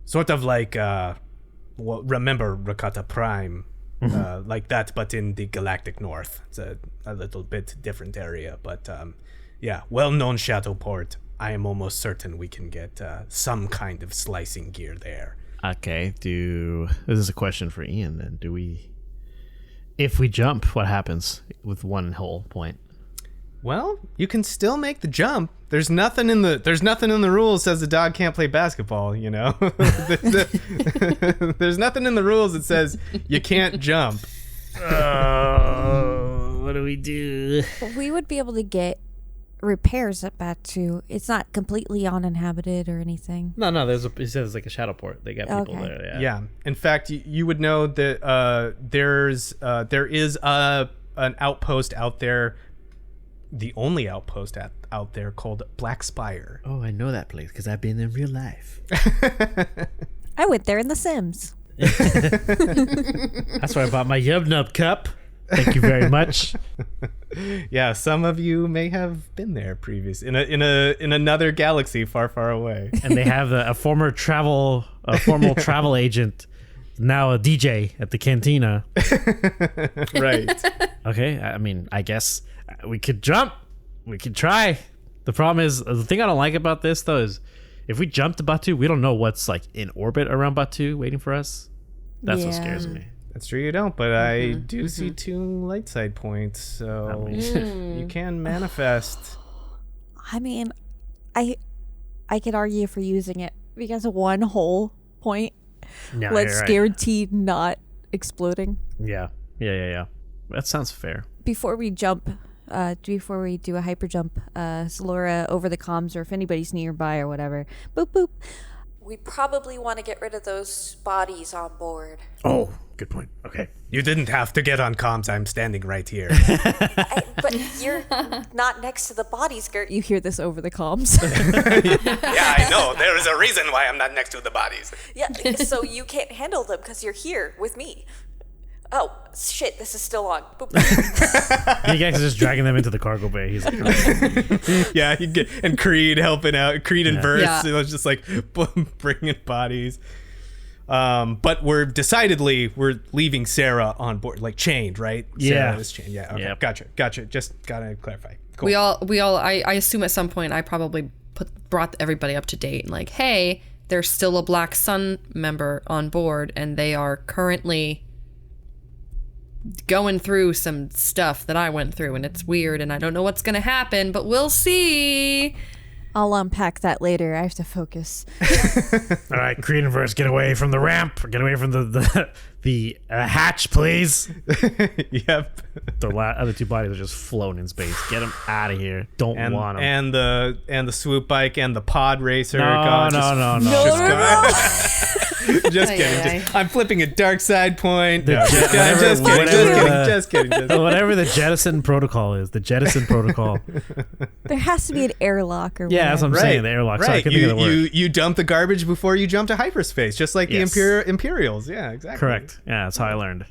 Sort of like, remember Rakata Prime, like that, but in the galactic north. It's a little bit different area, but well-known shadow port. I am almost certain we can get some kind of slicing gear there. Okay, this is a question for Ian then. If we jump, what happens with one whole point? Well, you can still make the jump. There's nothing in the rules that says the dog can't play basketball, There's nothing in the rules that says you can't jump. What do we do? We would be able to get repairs at Batuu. It's not completely uninhabited or anything. No, it says like a shadow port. They got people there. Yeah. In fact, you would know that there is an outpost out there, the only outpost out there, called Black Spire. Oh, I know that place because I've been in real life. I went there in The Sims. That's where I bought my Yub Nub cup. Thank you very much. Yeah, some of you may have been there previously in another galaxy far, far away. And they have a former travel agent, now a DJ at the cantina. Right. Okay, I mean, I guess we could jump. We could try. The problem is, the thing I don't like about this though is, if we jump to Batuu, we don't know what's like in orbit around Batuu waiting for us. That's what scares me. That's true, you don't, but I do see 2 light side points, so you can manifest. I mean, I could argue for using it because one whole point lets guaranteed not exploding. Yeah. That sounds fair. Before we jump, before we do a hyper jump, Xelora over the comms, or if anybody's nearby or whatever, boop boop. We probably want to get rid of those bodies on board. Oh, good point. Okay. You didn't have to get on comms. I'm standing right here. But you're not next to the bodies, Gert. You hear this over the comms. Yeah, I know. There is a reason why I'm not next to the bodies. Yeah, so you can't handle them because you're here with me. Oh, shit, this is still on. Beegax is just dragging them into the cargo bay. He's like, yeah, and Creed helping out. Creed and Verse, it was just like bringing bringing bodies. But we're leaving Sarah on board, like chained, right? Yeah. Sarah is chained. Yeah. Okay. Yep. Gotcha. Just gotta clarify. Cool. We all. I assume at some point I probably brought everybody up to date and like, hey, there's still a Black Sun member on board, and they are currently going through some stuff that I went through, and it's weird, and I don't know what's gonna happen, but we'll see. I'll unpack that later. I have to focus. All right, Creed and Verse, get away from the ramp. Get away from the hatch, please. Yep. The other 2 bodies are just floating in space. Get them out of here. Don't want them. And the swoop bike and the pod racer. No. Just kidding. I'm flipping a dark side point. Just kidding. Whatever the jettison protocol is. The jettison protocol. There has to be an airlock or whatever. Yeah, that's what I'm saying. The airlock. Right. So I couldn't think of the word. You dump the garbage before you jump to hyperspace, just like the Imperials. Yeah, exactly. Correct. Yeah, that's how I learned.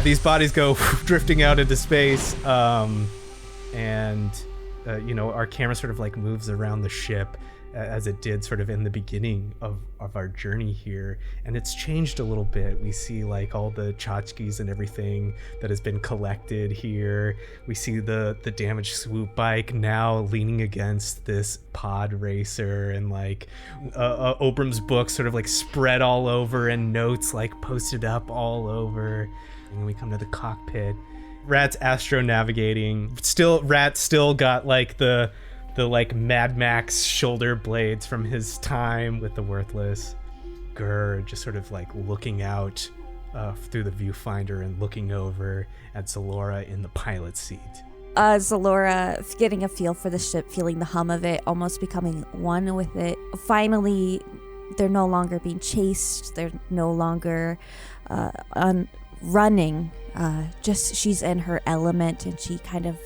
These bodies go drifting out into space, and our camera sort of like moves around the ship as it did sort of in the beginning of our journey here, and it's changed a little bit. We see like all the tchotchkes and everything that has been collected here. We see the damaged swoop bike now leaning against this pod racer, and like Obram's book sort of like spread all over, and notes like posted up all over. And then we come to the cockpit. Rat's astro navigating. Rat still got like the like Mad Max shoulder blades from his time with the Worthless. Gur just sort of like looking out through the viewfinder and looking over at Xelora in the pilot seat. Xelora getting a feel for the ship, feeling the hum of it, almost becoming one with it. Finally, they're no longer being chased. They're no longer running. Just she's in her element, and she kind of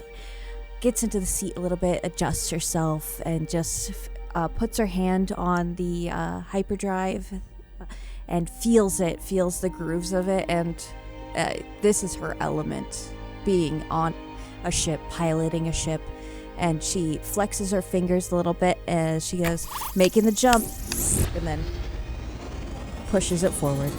gets into the seat a little bit, adjusts herself, and just puts her hand on the hyperdrive and feels the grooves of it. And this is her element, being on a ship, piloting a ship. And she flexes her fingers a little bit as she goes, making the jump, and then pushes it forward.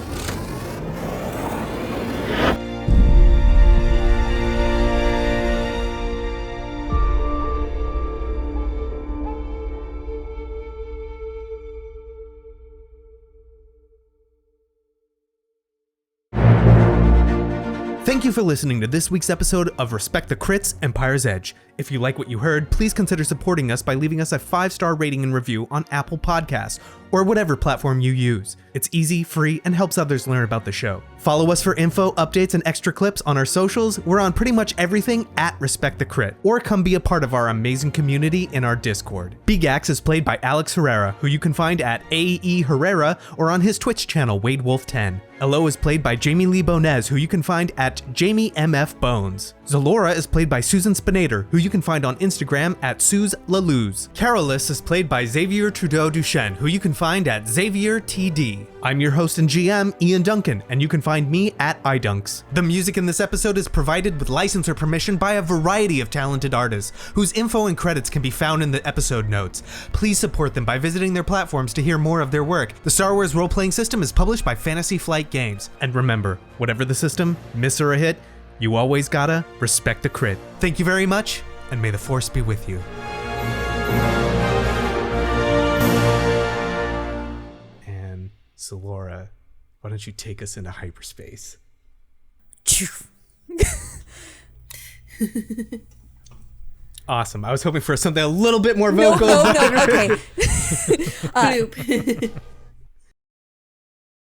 Thank you for listening to this week's episode of Respect the Crits, Empire's Edge. If you like what you heard, please consider supporting us by leaving us a 5-star rating and review on Apple Podcasts or whatever platform you use. It's easy, free, and helps others learn about the show. Follow us for info, updates, and extra clips on our socials. We're on pretty much everything at Respect the Crit, or come be a part of our amazing community in our Discord. Beegax is played by Alex Herrera, who you can find at AE Herrera or on his Twitch channel, WadeWolf10. Elo is played by Jamie Lee-Bonés, who you can find at Jamie MF Bones. Xelora is played by Susan Spenader, who you can find on Instagram at SuzLaluz. Carolus is played by Xavier Trudeau-Deschênes, who you can find at XavierTD. I'm your host and GM, Ian Duncan, and you can find me at iDunks. The music in this episode is provided with license or permission by a variety of talented artists, whose info and credits can be found in the episode notes. Please support them by visiting their platforms to hear more of their work. The Star Wars role-playing system is published by Fantasy Flight Games. And remember, whatever the system, miss or a hit, you always gotta respect the crit. Thank you very much, and may the Force be with you. And Xelora, why don't you take us into hyperspace? Awesome. I was hoping for something a little bit more vocal. No, okay. Bloop.